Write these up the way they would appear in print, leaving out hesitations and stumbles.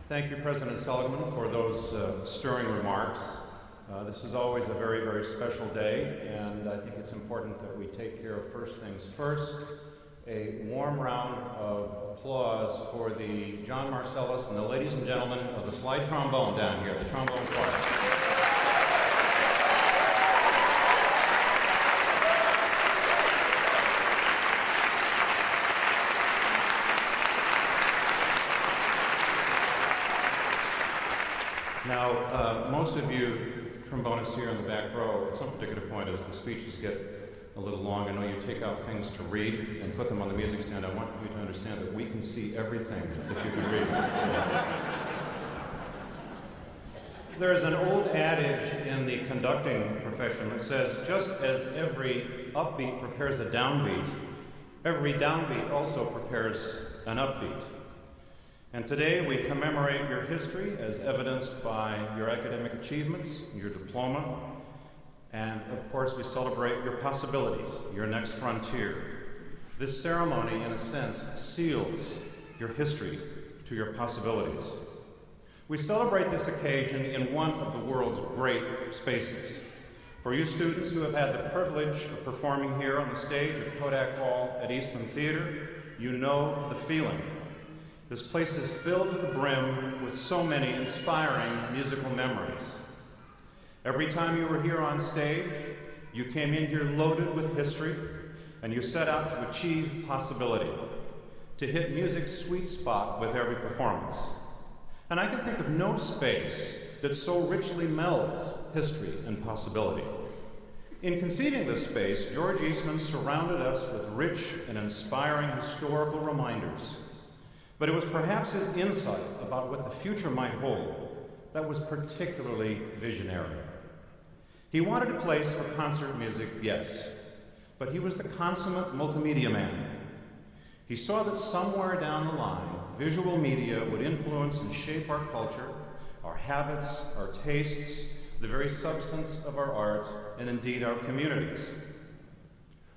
Thank you, President Seligman, for those stirring remarks. This is always a very, very special day, and I think it's important that we take care of first things first. A warm round of applause for the John Marcellus and the ladies and gentlemen of the slide trombone down here, the trombone choir. Now, most of you trombonists here in the back row, at some particular point as the speeches get a little long, I know you take out things to read and put them on the music stand. I want you to understand that we can see everything that you can read. There's an old adage in the conducting profession that says, just as every upbeat prepares a downbeat, every downbeat also prepares an upbeat. And today we commemorate your history as evidenced by your academic achievements, your diploma, and of course we celebrate your possibilities, your next frontier. This ceremony, in a sense, seals your history to your possibilities. We celebrate this occasion in one of the world's great spaces. For you students who have had the privilege of performing here on the stage at Kodak Hall at Eastman Theater, you know the feeling. This place is filled to the brim with so many inspiring musical memories. Every time you were here on stage, you came in here loaded with history, and you set out to achieve possibility, to hit music's sweet spot with every performance. And I can think of no space that so richly melds history and possibility. In conceiving this space, George Eastman surrounded us with rich and inspiring historical reminders. But it was perhaps his insight about what the future might hold that was particularly visionary. He wanted a place for concert music, yes, but he was the consummate multimedia man. He saw that somewhere down the line, visual media would influence and shape our culture, our habits, our tastes, the very substance of our art, and indeed our communities.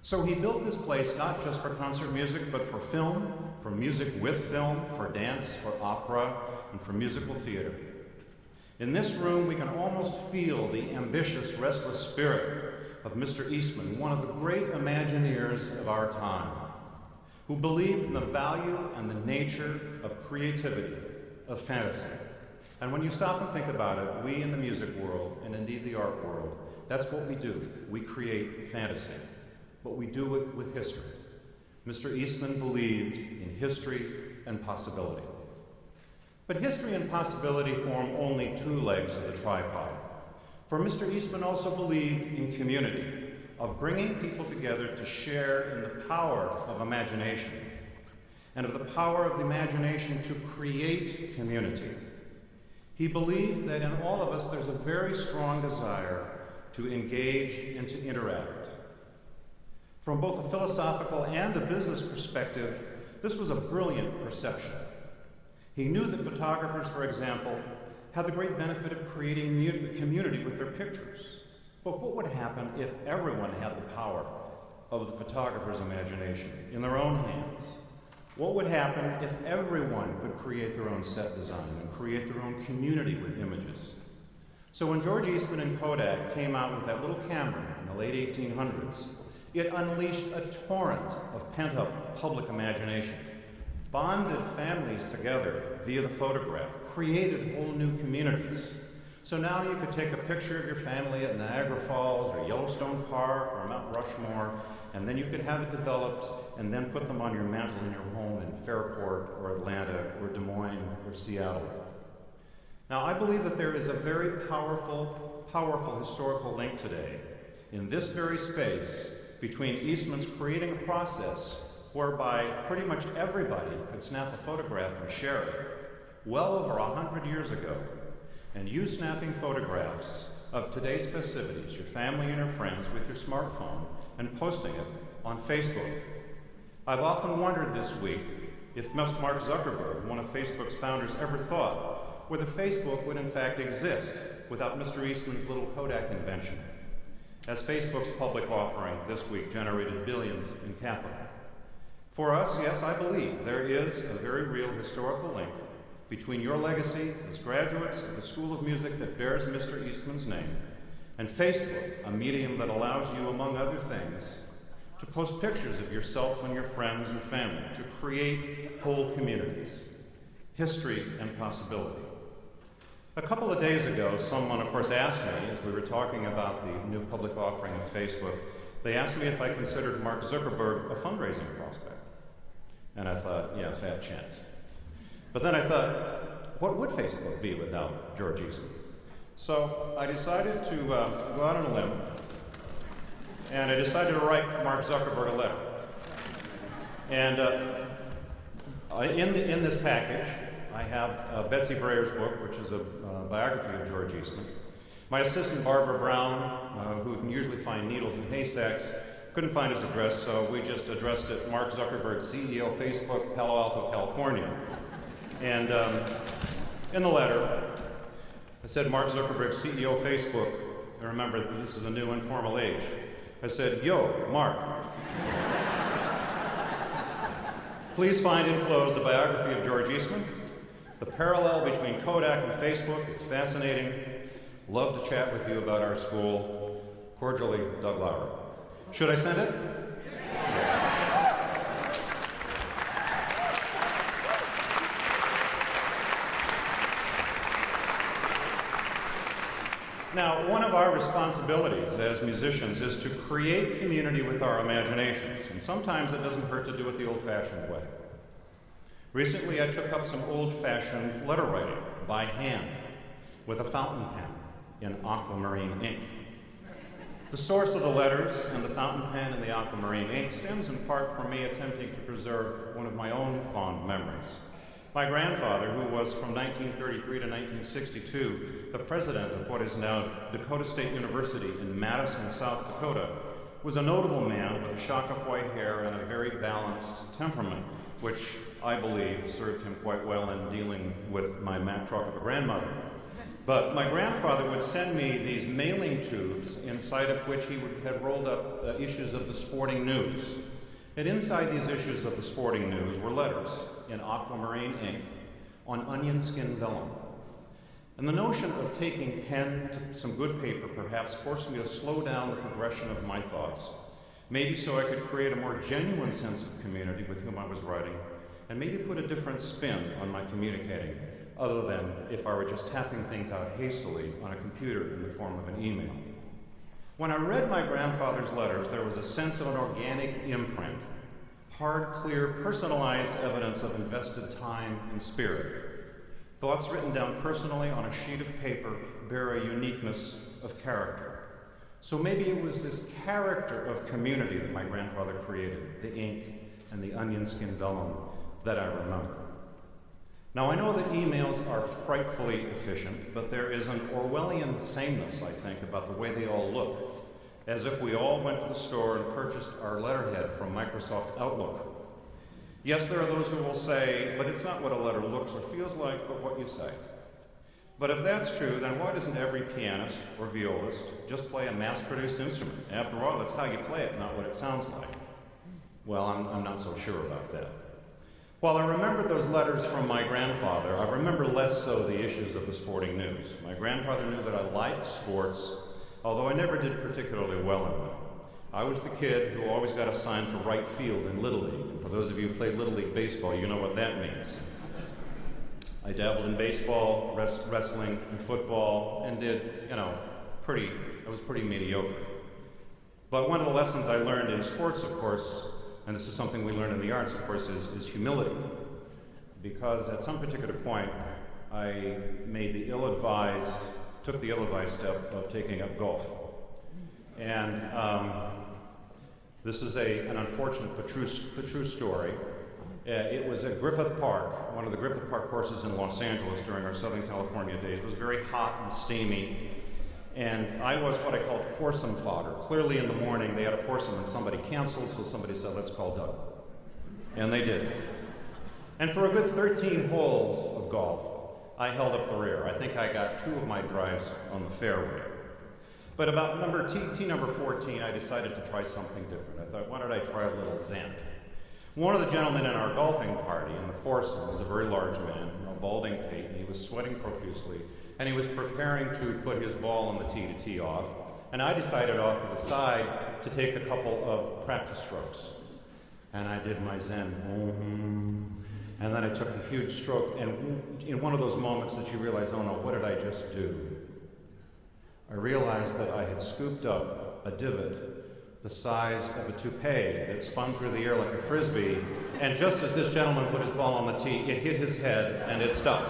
So he built this place not just for concert music, but for film, for music with film, for dance, for opera, and for musical theater. In this room, we can almost feel the ambitious, restless spirit of Mr. Eastman, one of the great Imagineers of our time, who believed in the value and the nature of creativity, of fantasy. And when you stop and think about it, we in the music world, and indeed the art world, that's what we do. We create fantasy. But we do it with history. Mr. Eastman believed in history and possibility. But history and possibility form only two legs of the tripod. For Mr. Eastman also believed in community, of bringing people together to share in the power of imagination, and of the power of the imagination to create community. He believed that in all of us there's a very strong desire to engage and to interact. From both a philosophical and a business perspective, this was a brilliant perception. He knew that photographers, for example, had the great benefit of creating community with their pictures. But what would happen if everyone had the power of the photographer's imagination in their own hands? What would happen if everyone could create their own set design and create their own community with images? So when George Eastman and Kodak came out with that little camera in the late 1800s, it unleashed a torrent of pent-up public imagination, bonded families together via the photograph, created whole new communities. So now you could take a picture of your family at Niagara Falls or Yellowstone Park or Mount Rushmore, and then you could have it developed and then put them on your mantle in your home in Fairport or Atlanta or Des Moines or Seattle. Now I believe that there is a very powerful historical link today in this very space between Eastman's creating a process whereby pretty much everybody could snap a photograph and share it well over 100 years ago, and you snapping photographs of today's festivities, your family and your friends, with your smartphone and posting it on Facebook. I've often wondered this week if Mark Zuckerberg, one of Facebook's founders, ever thought whether Facebook would in fact exist without Mr. Eastman's little Kodak invention, as Facebook's public offering this week generated billions in capital. For us, yes, I believe there is a very real historical link between your legacy as graduates of the School of Music that bears Mr. Eastman's name and Facebook, a medium that allows you, among other things, to post pictures of yourself and your friends and family, to create whole communities, history and possibility. A couple of days ago, someone, of course, asked me, as we were talking about the new public offering of Facebook, they asked me if I considered Mark Zuckerberg a fundraising prospect. And I thought, yeah, fat chance. But then I thought, what would Facebook be without George Eastman? So I decided to go out on a limb, and I decided to write Mark Zuckerberg a letter. And in this package, I have Betsy Brayer's book, which is a biography of George Eastman. My assistant, Barbara Brown, who can usually find needles in haystacks, couldn't find his address, so we just addressed it Mark Zuckerberg, CEO, Facebook, Palo Alto, California. And in the letter, I said, Mark Zuckerberg, CEO, Facebook, and remember, this is a new informal age. I said, yo, Mark. Please find enclosed a biography of George Eastman. The parallel between Kodak and Facebook is fascinating. Love to chat with you about our school. Cordially, Doug Lowry. Should I send it? Now, one of our responsibilities as musicians is to create community with our imaginations, and sometimes it doesn't hurt to do it the old-fashioned way. Recently, I took up some old-fashioned letter writing by hand with a fountain pen in aquamarine ink. The source of the letters and the fountain pen and the aquamarine ink stems in part from me attempting to preserve one of my own fond memories. My grandfather, who was from 1933 to 1962 the president of what is now Dakota State University in Madison, South Dakota, was a notable man with a shock of white hair and a very balanced temperament, which I believe served him quite well in dealing with my Mack truck of a grandmother. But my grandfather would send me these mailing tubes inside of which he would have rolled up issues of the Sporting News. And inside these issues of the Sporting News were letters in aquamarine ink on onion skin vellum. And the notion of taking pen to some good paper perhaps forced me to slow down the progression of my thoughts, maybe so I could create a more genuine sense of community with whom I was writing, and maybe put a different spin on my communicating, other than if I were just tapping things out hastily on a computer in the form of an email. When I read my grandfather's letters, there was a sense of an organic imprint, hard, clear, personalized evidence of invested time and spirit. Thoughts written down personally on a sheet of paper bear a uniqueness of character. So maybe it was this character of community that my grandfather created, the ink and the onion skin vellum, that I remember. Now, I know that emails are frightfully efficient, but there is an Orwellian sameness, I think, about the way they all look, as if we all went to the store and purchased our letterhead from Microsoft Outlook. Yes, there are those who will say, but it's not what a letter looks or feels like, but what you say. But if that's true, then why doesn't every pianist or violist just play a mass-produced instrument? After all, that's how you play it, not what it sounds like. Well, I'm not so sure about that. While I remember those letters from my grandfather, I remember less so the issues of the Sporting News. My grandfather knew that I liked sports, although I never did particularly well in them. I was the kid who always got assigned to right field in Little League, and for those of you who played Little League baseball, you know what that means. I dabbled in baseball, wrestling, and football, and did, I was pretty mediocre. But one of the lessons I learned in sports, of course, and this is something we learn in the arts, of course, is humility. Because at some particular point, I took the ill-advised step of taking up golf. And this is an unfortunate but true story. It was at Griffith Park, one of the Griffith Park courses in Los Angeles during our Southern California days. It was very hot and steamy. And I was what I called foursome fodder. Clearly in the morning they had a foursome and somebody canceled, so somebody said, let's call Doug. And they did. And for a good 13 holes of golf, I held up the rear. I think I got 2 of my drives on the fairway. But about tee number 14, I decided to try something different. I thought, why don't I try a little Zen? One of the gentlemen in our golfing party in the foursome was a very large man, balding pate, and he was sweating profusely, and he was preparing to put his ball on the tee to tee off, and I decided off to the side to take a couple of practice strokes. And I did my Zen, and then I took a huge stroke, and in one of those moments that you realize, oh no, what did I just do? I realized that I had scooped up a divot the size of a toupee that spun through the air like a frisbee, and just as this gentleman put his ball on the tee, it hit his head and it stuck.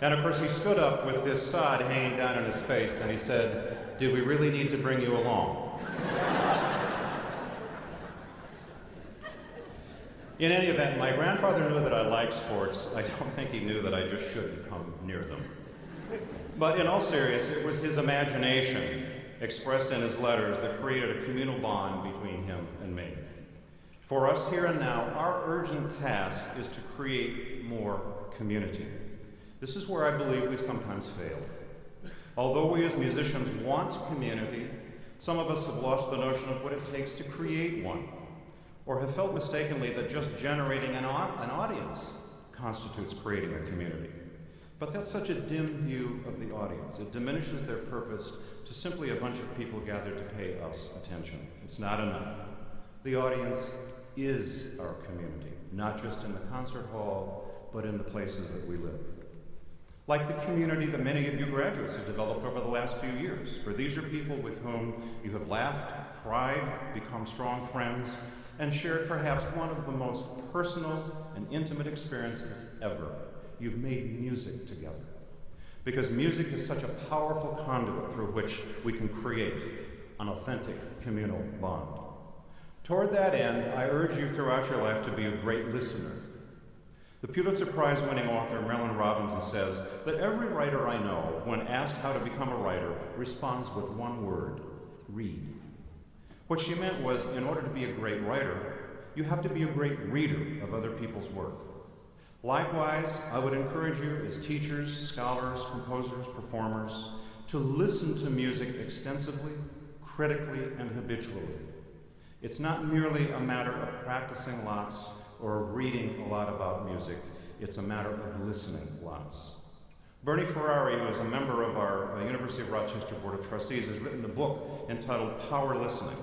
And of course he stood up with this sod hanging down in his face and he said, "Did we really need to bring you along?" In any event, my grandfather knew that I liked sports. I don't think he knew that I just shouldn't come near them. But in all seriousness, it was his imagination expressed in his letters that created a communal bond between him and me. For us here and now, our urgent task is to create more community. This is where I believe we've sometimes failed. Although we as musicians want community, some of us have lost the notion of what it takes to create one, or have felt mistakenly that just generating an audience constitutes creating a community. But that's such a dim view of the audience. It diminishes their purpose to simply a bunch of people gathered to pay us attention. It's not enough. The audience is our community, not just in the concert hall, but in the places that we live. Like the community that many of you graduates have developed over the last few years. For these are people with whom you have laughed, cried, become strong friends, and shared perhaps one of the most personal and intimate experiences ever. You've made music together. Because music is such a powerful conduit through which we can create an authentic communal bond. Toward that end, I urge you throughout your life to be a great listener. The Pulitzer Prize-winning author Marilyn Robinson says that every writer I know, when asked how to become a writer, responds with one word: read. What she meant was, in order to be a great writer, you have to be a great reader of other people's work. Likewise, I would encourage you as teachers, scholars, composers, performers, to listen to music extensively, critically, and habitually. It's not merely a matter of practicing lots or of reading a lot about music. It's a matter of listening lots. Bernie Ferrari, who is a member of our University of Rochester Board of Trustees, has written a book entitled Power Listening.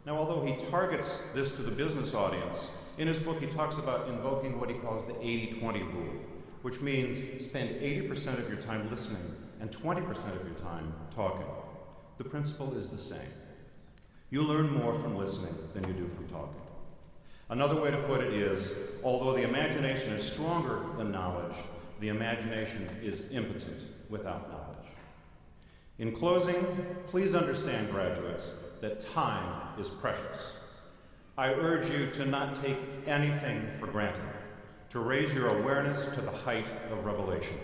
Now, although he targets this to the business audience, in his book he talks about invoking what he calls the 80-20 rule, which means spend 80% of your time listening and 20% of your time talking. The principle is the same. You learn more from listening than you do from talking. Another way to put it is, although the imagination is stronger than knowledge, the imagination is impotent without knowledge. In closing, please understand, graduates, that time is precious. I urge you to not take anything for granted, to raise your awareness to the height of revelation.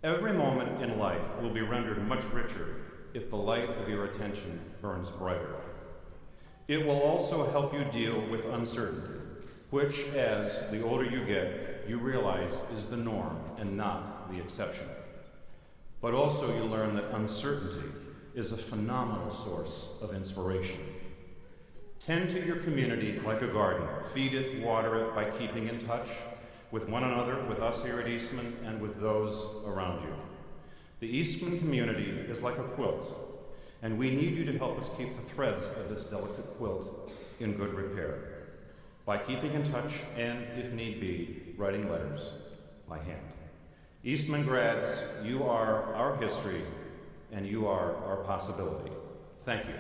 Every moment in life will be rendered much richer if the light of your attention burns brighter. It will also help you deal with uncertainty, which, as the older you get, you realize is the norm and not the exception. But also you learn that uncertainty is a phenomenal source of inspiration. Tend to your community like a garden. Feed it, water it by keeping in touch with one another, with us here at Eastman, and with those around you. The Eastman community is like a quilt, and we need you to help us keep the threads of this delicate quilt in good repair by keeping in touch and, if need be, writing letters by hand. Eastman grads, you are our history, and you are our possibility. Thank you.